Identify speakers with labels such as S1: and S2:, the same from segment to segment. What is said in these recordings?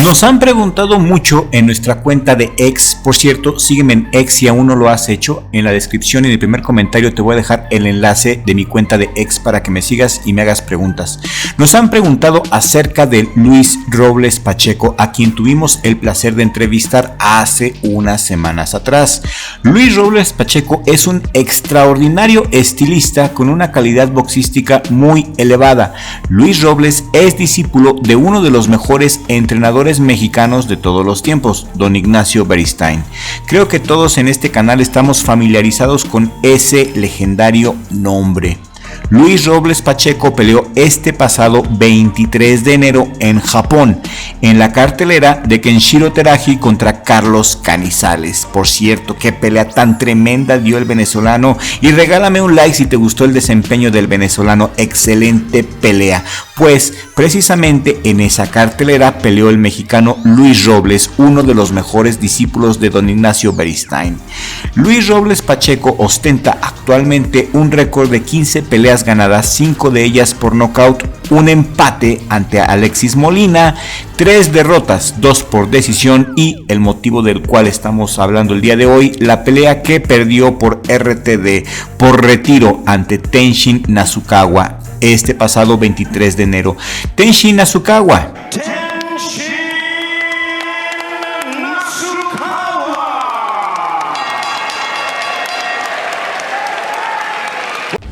S1: Nos han preguntado mucho en nuestra cuenta de X. Por cierto, sígueme en X si aún no lo has hecho. En la descripción y en el primer comentario te voy a dejar el enlace de mi cuenta de X para que me sigas y me hagas preguntas. Nos han preguntado acerca de Luis Robles Pacheco, a quien tuvimos el placer de entrevistar hace unas semanas atrás. Luis Robles Pacheco es un extraordinario estilista con una calidad boxística muy elevada. Luis Robles es discípulo de uno de los mejores entrenadores mexicanos de todos los tiempos, don Ignacio Beristain. Creo que todos en este canal estamos familiarizados con ese legendario nombre. Luis Robles Pacheco peleó este pasado 23 de enero en Japón, en la cartelera de Kenshiro Teraji contra Carlos Canizales. Por cierto, qué pelea tan tremenda dio el venezolano, y regálame un like si te gustó el desempeño del venezolano. Excelente pelea, pues precisamente en esa cartelera peleó el mexicano Luis Robles, uno de los mejores discípulos de don Ignacio Beristain. Luis Robles Pacheco ostenta actualmente un récord de 15 peleas ganadas, 5 de ellas por nocaut, un empate ante Alexis Molina, 3 derrotas, 2 por decisión, y el motivo del cual estamos hablando el día de hoy, la pelea que perdió por RTD por retiro ante Tenshin Nasukawa este pasado 23 de enero. Tenshin Nasukawa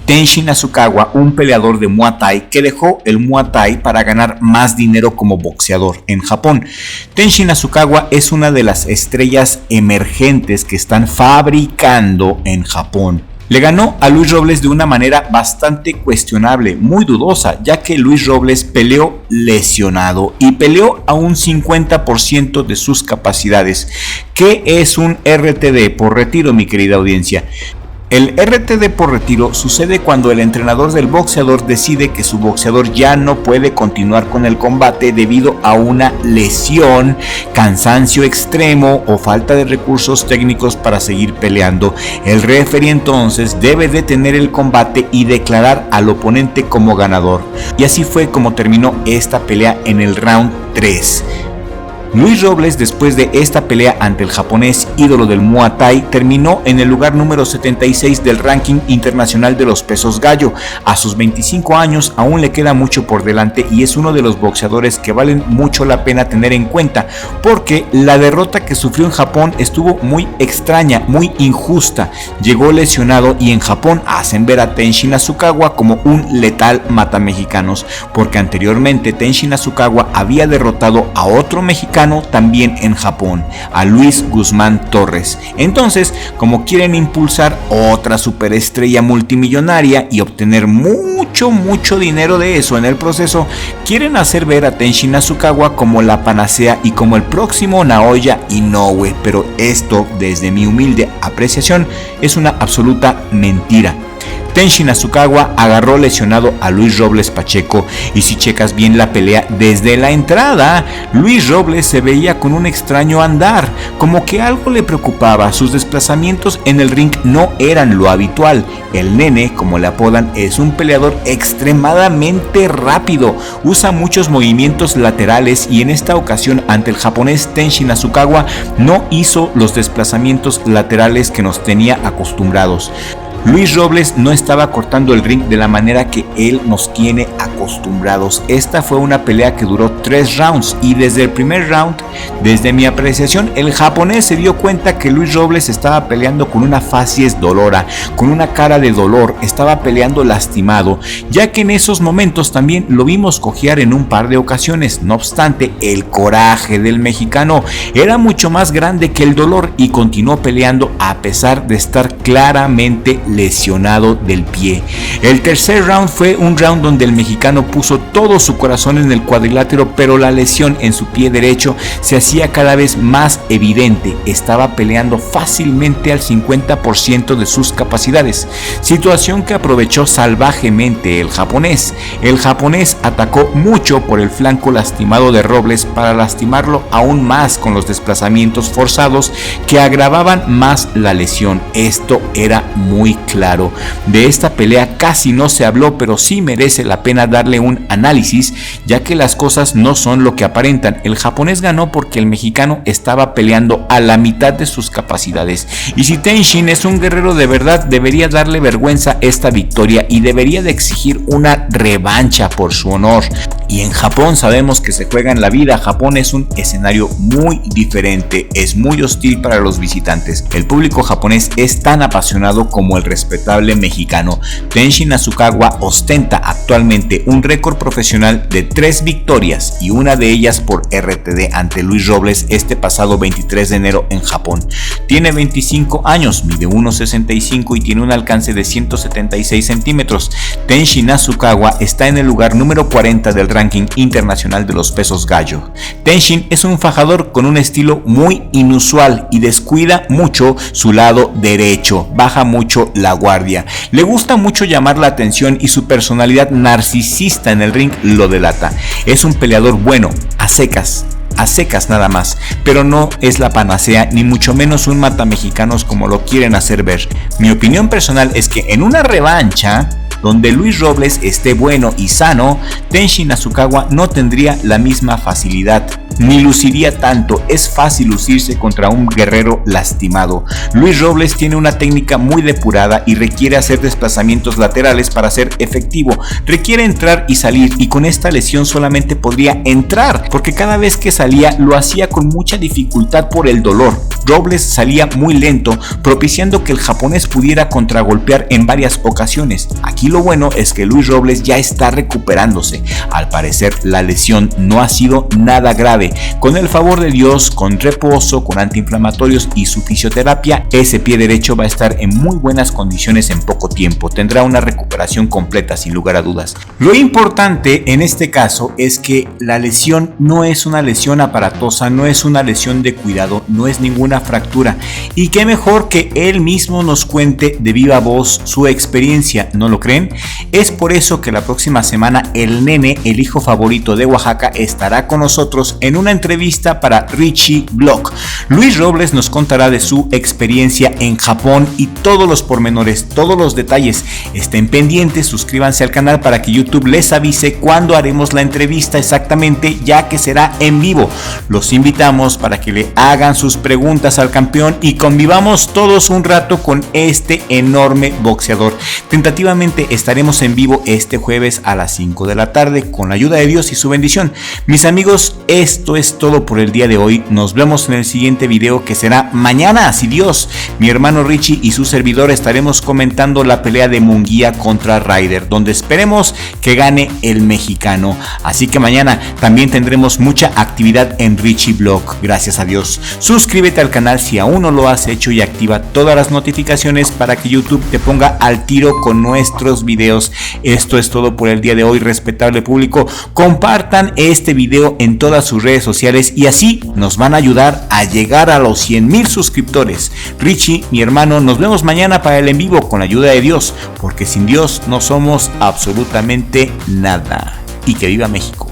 S1: Tenshin Nasukawa, un peleador de Muay Thai que dejó el Muay Thai para ganar más dinero como boxeador en Japón. Tenshin Nasukawa es una de las estrellas emergentes que están fabricando en Japón. Le ganó a Luis Robles de una manera bastante cuestionable, muy dudosa, ya que Luis Robles peleó lesionado y peleó a un 50% de sus capacidades. ¿Qué es un RTD por retiro, mi querida audiencia? El RTD por retiro sucede cuando el entrenador del boxeador decide que su boxeador ya no puede continuar con el combate debido a una lesión, cansancio extremo o falta de recursos técnicos para seguir peleando. El referee entonces debe detener el combate y declarar al oponente como ganador. Y así fue como terminó esta pelea en el round 3. Luis Robles, después de esta pelea ante el japonés ídolo del Muay Thai, terminó en el lugar número 76 del ranking internacional de los pesos gallo. A sus 25 años aún le queda mucho por delante y es uno de los boxeadores que valen mucho la pena tener en cuenta, porque la derrota que sufrió en Japón estuvo muy extraña, muy injusta. Llegó lesionado y en Japón hacen ver a Tenshin Nasukawa como un letal matamexicanos, porque anteriormente Tenshin Nasukawa había derrotado a otro mexicano también en Japón, a Luis Guzmán Torres. Entonces, como quieren impulsar otra superestrella multimillonaria y obtener mucho dinero de eso en el proceso, quieren hacer ver a Tenshin Nasukawa como la panacea y como el próximo Naoya Inoue, pero esto, desde mi humilde apreciación, es una absoluta mentira. Tenshin Nasukawa agarró lesionado a Luis Robles Pacheco, y si checas bien la pelea desde la entrada, Luis Robles se veía con un extraño andar, como que algo le preocupaba. Sus desplazamientos en el ring no eran lo habitual. El nene, como le apodan, es un peleador extremadamente rápido, usa muchos movimientos laterales, y en esta ocasión ante el japonés Tenshin Nasukawa no hizo los desplazamientos laterales que nos tenía acostumbrados. Luis Robles no estaba cortando el ring de la manera que él nos tiene acostumbrados. Esta fue una pelea que duró 3 rounds, y desde el primer round, desde mi apreciación, el japonés se dio cuenta que Luis Robles estaba peleando con una facies dolora, con una cara de dolor, estaba peleando lastimado, ya que en esos momentos también lo vimos cojear en un par de ocasiones. No obstante, el coraje del mexicano era mucho más grande que el dolor y continuó peleando a pesar de estar claramente lesionado del pie. El tercer round fue un round donde el mexicano puso todo su corazón en el cuadrilátero, pero la lesión en su pie derecho se hacía cada vez más evidente. Estaba peleando fácilmente al 50% de sus capacidades, situación que aprovechó salvajemente el japonés. El japonés atacó mucho por el flanco lastimado de Robles para lastimarlo aún más con los desplazamientos forzados que agravaban más la lesión. Esto era muy claro. De esta pelea casi no se habló, pero sí merece la pena dar darle un análisis, ya que las cosas no son lo que aparentan. El japonés ganó porque el mexicano estaba peleando a la mitad de sus capacidades. Y si Tenshin es un guerrero de verdad, debería darle vergüenza esta victoria y debería de exigir una revancha por su honor. Y en Japón sabemos que se juega en la vida. Japón es un escenario muy diferente, es muy hostil para los visitantes. El público japonés es tan apasionado como el respetable mexicano. Tenshin Nasukawa ostenta actualmente un récord profesional de 3 victorias y una de ellas por RTD ante Luis Robles este pasado 23 de enero en Japón. Tiene 25 años, mide 1.65 y tiene un alcance de 176 centímetros. Tenshin Nasukawa está en el lugar número 40 del ranking internacional de los pesos gallo. Tenshin es un fajador con un estilo muy inusual y descuida mucho su lado derecho, baja mucho la guardia. Le gusta mucho llamar la atención y su personalidad narcisista en el ring lo delata. Es un peleador bueno, a secas nada más, pero no es la panacea ni mucho menos un matamexicanos como lo quieren hacer ver. Mi opinión personal es que en una revancha donde Luis Robles esté bueno y sano, Tenshin Nasukawa no tendría la misma facilidad, ni luciría tanto. Es fácil lucirse contra un guerrero lastimado. Luis Robles tiene una técnica muy depurada y requiere hacer desplazamientos laterales para ser efectivo. Requiere entrar y salir, y con esta lesión solamente podría entrar, porque cada vez que salía lo hacía con mucha dificultad por el dolor. Robles salía muy lento, propiciando que el japonés pudiera contragolpear en varias ocasiones. Aquí lo bueno es que Luis Robles ya está recuperándose. Al parecer la lesión no ha sido nada grave. Con el favor de Dios, con reposo, con antiinflamatorios y su fisioterapia, ese pie derecho va a estar en muy buenas condiciones en poco tiempo. Tendrá una recuperación completa sin lugar a dudas. Lo importante en este caso es que la lesión no es una lesión aparatosa, no es una lesión de cuidado, no es ninguna fractura. Y qué mejor que él mismo nos cuente de viva voz su experiencia, ¿no lo creen? Es por eso que la próxima semana el nene, el hijo favorito de Oaxaca, estará con nosotros en una entrevista para Richie Blog. Luis Robles nos contará de su experiencia en Japón y todos los pormenores, todos los detalles. Estén pendientes, suscríbanse al canal para que YouTube les avise cuándo haremos la entrevista exactamente, ya que será en vivo. Los invitamos para que le hagan sus preguntas al campeón y convivamos todos un rato con este enorme boxeador. Tentativamente estaremos en vivo este jueves a las 5 de la tarde con la ayuda de Dios y su bendición. Mis amigos, esto es todo por el día de hoy. Nos vemos en el siguiente video, que será mañana, si Dios. Mi hermano Richie y su servidor estaremos comentando la pelea de Munguía contra Ryder, donde esperemos que gane el mexicano. Así que mañana también tendremos mucha actividad en Richie Blog, gracias a Dios. Suscríbete al canal si aún no lo has hecho y activa todas las notificaciones para que YouTube te ponga al tiro con nuestros videos. Esto es todo por el día de hoy, respetable público. Compartan este video en todas sus redes sociales y así nos van a ayudar a llegar a los 100,000 suscriptores. Richie, mi hermano, nos vemos mañana para el en vivo con la ayuda de Dios, porque sin Dios no somos absolutamente nada. Y que viva México.